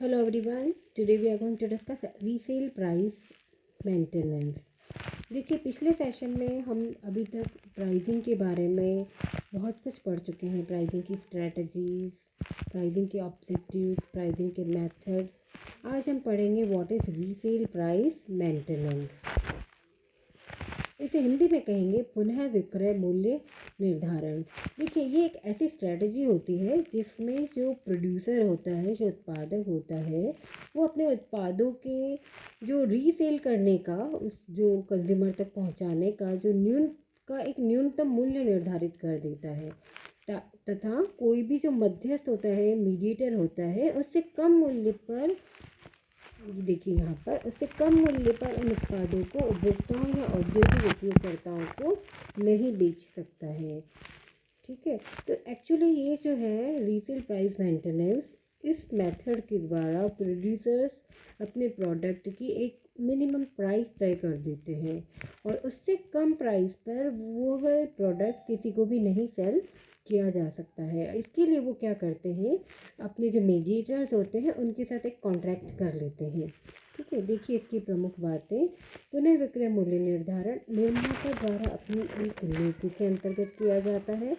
Hello everyone. Today we are going to discuss resale price maintenance. देखिए पिछले session में हम अभी तक प्राइसिंग के बारे में बहुत कुछ पढ़ चुके हैं। प्राइसिंग की स्ट्रेटजीज, प्राइसिंग के ऑब्जेक्टिव्स, प्राइसिंग के मेथड्स। आज हम पढ़ेंगे what is resale price maintenance. इसे हिंदी में कहेंगे पुनः विक्रय मूल्य निर्धारण। देखिए ये एक ऐसी स्ट्रेटजी होती है जिसमें जो प्रोड्यूसर होता है, जो उत्पादक होता है, वो अपने उत्पादों के जो रीसेल करने का, उस जो कंज्यूमर तक पहुंचाने का जो एक न्यूनतम मूल्य निर्धारित कर देता है तथा कोई भी जो मध्यस्थ होता है, मीडिएटर होता है, उससे कम मूल्य पर, देखिए यहाँ पर, उससे कम मूल्य पर उन उत्पादों को उपभोक्ताओं या औद्योगिक उपयोगकर्ताओं को नहीं बेच सकता है। ठीक है, तो एक्चुअली ये जो है रीसेल प्राइस मेंटेनेंस, इस मेथड के द्वारा प्रोड्यूसर्स अपने प्रोडक्ट की एक मिनिमम प्राइस तय कर देते हैं और उससे कम प्राइस पर वो प्रोडक्ट किसी को भी नहीं सेल किया जा सकता है। इसके लिए वो क्या करते हैं, अपने जो मीडिएटर्स होते हैं उनके साथ एक कॉन्ट्रैक्ट कर लेते हैं। ठीक है, देखिए इसकी प्रमुख बातें। पुनः विक्रय मूल्य निर्धारण निर्माता द्वारा अपनी एक नीति के अंतर्गत किया जाता है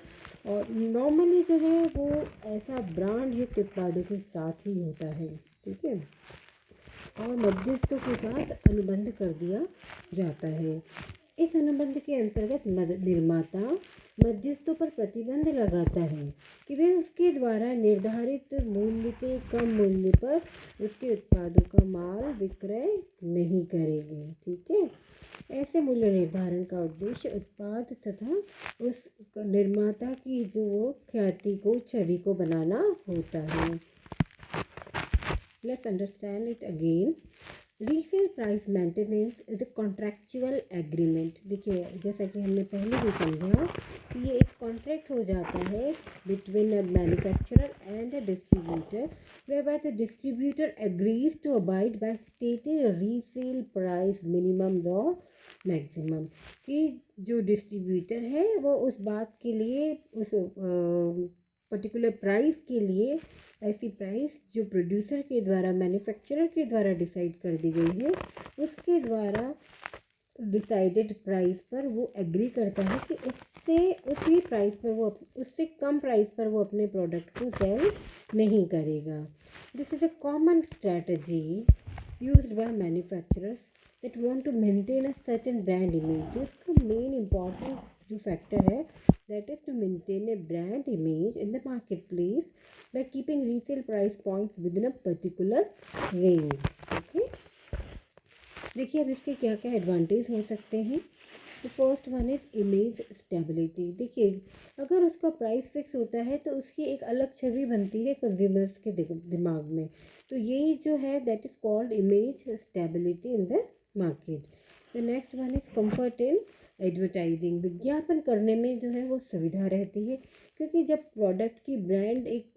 और नॉर्मली जो है वो ऐसा ब्रांड युक्त उत्पादों के साथ ही होता है। ठीक है, और मध्यस्थों के साथ अनुबंध कर दिया जाता है। इस अनुबंध के अंतर्गत निर्माता मध्यस्थों पर प्रतिबंध लगाता है कि वे उसके द्वारा निर्धारित मूल्य से कम मूल्य पर उसके उत्पादों का माल विक्रय नहीं करेंगे। ठीक है, ऐसे मूल्य निर्धारण का उद्देश्य उत्पाद तथा उस निर्माता की जो ख्याति को, छवि को बनाना होता है। Let's understand it again. Resale price maintenance is a contractual agreement. देखिए जैसा कि हमने पहले भी समझा कि ये एक कॉन्ट्रैक्ट हो जाता है between a manufacturer and a distributor, whereby the distributor agrees to abide by stated resale price minimum और मैक्सिमम, कि जो डिस्ट्रीब्यूटर है वो उस बात के लिए, उस पर्टिकुलर प्राइस के लिए, ऐसी प्राइस जो प्रोड्यूसर के द्वारा, मैन्युफैक्चरर के द्वारा डिसाइड कर दी गई है, उसके द्वारा डिसाइडेड प्राइस पर वो एग्री करता है कि उससे उसी प्राइस पर वो, उससे कम प्राइस पर वो अपने प्रोडक्ट को सेल नहीं करेगा। This is a common strategy used by manufacturers that want to maintain a certain brand image। जो इसका मेन इम्पॉर्टेंट जो फैक्टर है, that is to maintain a brand image in the marketplace by keeping resale price points within a particular range। okay? देखिए अब इसके क्या क्या advantage हो सकते हैं। तो first one is image stability. देखिए अगर उसका प्राइस फिक्स होता है तो उसकी एक अलग छवि बनती है कंज्यूमर्स के दिमाग में। तो यही जो है that is called image stability in the market. The next one is comfort in advertising. विज्ञापन करने में जो है वो सुविधा रहती है, क्योंकि जब प्रोडक्ट की ब्रांड एक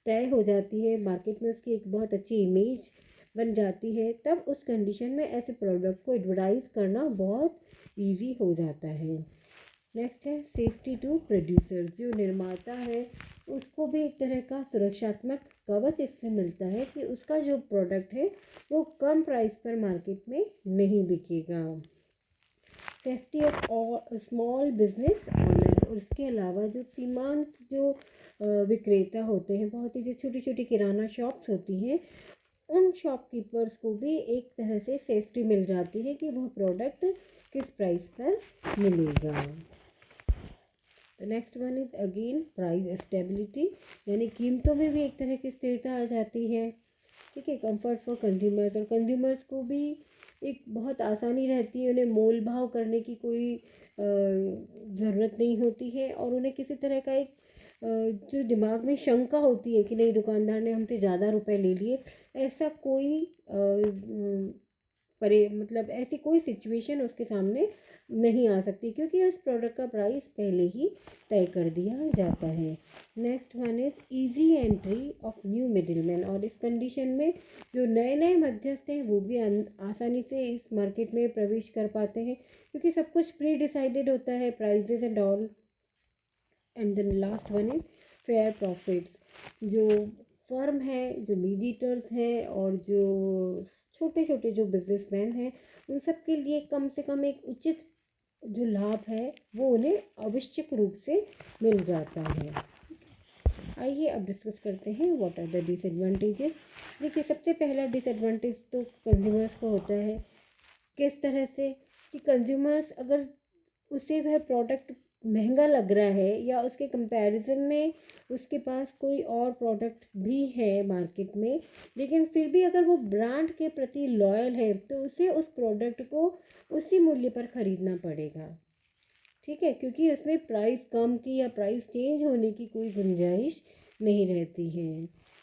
तय हो जाती है, मार्केट में उसकी एक बहुत अच्छी इमेज बन जाती है, तब उस कंडीशन में ऐसे प्रोडक्ट को एडवर्टाइज करना बहुत ईजी हो जाता है। नेक्स्ट है सेफ्टी टू प्रोड्यूसर। जो निर्माता है उसको भी एक तरह का सुरक्षात्मक कवच इससे मिलता है कि उसका जो प्रोडक्ट है वो कम प्राइस पर मार्केट में नहीं बिकेगा। Safety of small business honours. और इसके अलावा जो सीमांत जो विक्रेता होते हैं, बहुत ही जो छोटी छोटी किराना शॉप्स होती हैं, उन शॉपकीपर्स को भी एक तरह से सेफ्टी मिल जाती है कि वह प्रोडक्ट किस प्राइस पर मिलेगा। Next one is again price stability, यानी कीमतों में भी एक तरह की स्थिरता आ जाती है। ठीक है, कंफर्ट फॉर कंज्यूमर्स। और कंज्यूमर्स को भी एक बहुत आसानी रहती है, उन्हें मोल भाव करने की कोई ज़रूरत नहीं होती है और उन्हें किसी तरह का एक जो दिमाग में शंका होती है कि नहीं दुकानदार ने हमसे ज़्यादा रुपए ले लिए, ऐसा कोई मतलब ऐसी कोई सिचुएशन उसके सामने नहीं आ सकती, क्योंकि उस प्रोडक्ट का प्राइस पहले ही तय कर दिया जाता है। Next one is easy entry of new middleman. और इस कंडीशन में जो नए नए मध्यस्थ हैं वो भी आसानी से इस मार्केट में प्रवेश कर पाते हैं, क्योंकि सब कुछ प्री डिसाइडेड होता है, prices and all. And then last one is fair profits. जो फर्म है, जो मीडिएटर्स हैं और जो छोटे छोटे जो बिजनेसमैन हैं, उन सब के लिए कम से कम एक उचित जो लाभ है वो उन्हें आवश्यक रूप से मिल जाता है। आइए अब डिस्कस करते हैं व्हाट आर द डिसएडवांटेजेस। देखिए, सबसे पहला डिसएडवांटेज तो कंज्यूमर्स को होता है। किस तरह से कि कंज्यूमर्स अगर उसे वह प्रोडक्ट महंगा लग रहा है या उसके कंपैरिजन में उसके पास कोई और प्रोडक्ट भी है मार्केट में, लेकिन फिर भी अगर वो ब्रांड के प्रति लॉयल है तो उसे उस प्रोडक्ट को उसी मूल्य पर ख़रीदना पड़ेगा। ठीक है, क्योंकि उसमें प्राइस कम की या प्राइस चेंज होने की कोई गुंजाइश नहीं रहती है।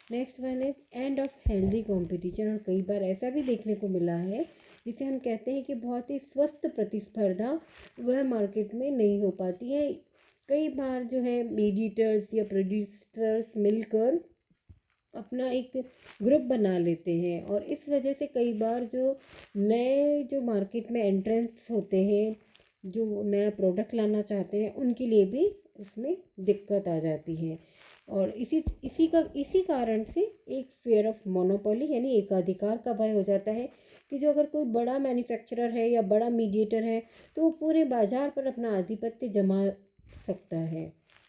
Next one is end of healthy competition. और कई बार ऐसा भी देखने को मिला है जिसे हम कहते हैं कि बहुत ही स्वस्थ प्रतिस्पर्धा वह मार्केट में नहीं हो पाती है। कई बार जो है मीडिएटर्स या प्रोड्यूसर्स मिलकर अपना एक ग्रुप बना लेते हैं और इस वजह से कई बार जो नए जो मार्केट में एंट्रेंस होते हैं, जो नया प्रोडक्ट लाना चाहते हैं, उनके लिए भी इसमें दिक्कत आ जाती है। और इसी कारण से एक फेयर ऑफ मोनोपोली यानी एकाधिकार का भय हो जाता है कि जो अगर कोई बड़ा मैन्युफैक्चरर है या बड़ा मीडिएटर है तो वो पूरे बाज़ार पर अपना आधिपत्य जमा सकता है।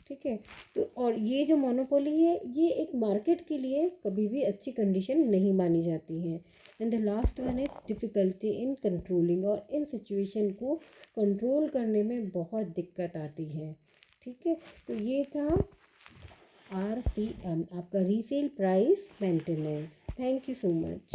ठीक है, तो और ये जो मोनोपोली है ये एक मार्केट के लिए कभी भी अच्छी कंडीशन नहीं मानी जाती है। And the last one is difficulty in controlling. और इन सिचुएशन को कंट्रोल करने में बहुत दिक्कत आती है। ठीक है, तो ये था RPM, आपका resale price maintenance. Thank you so much.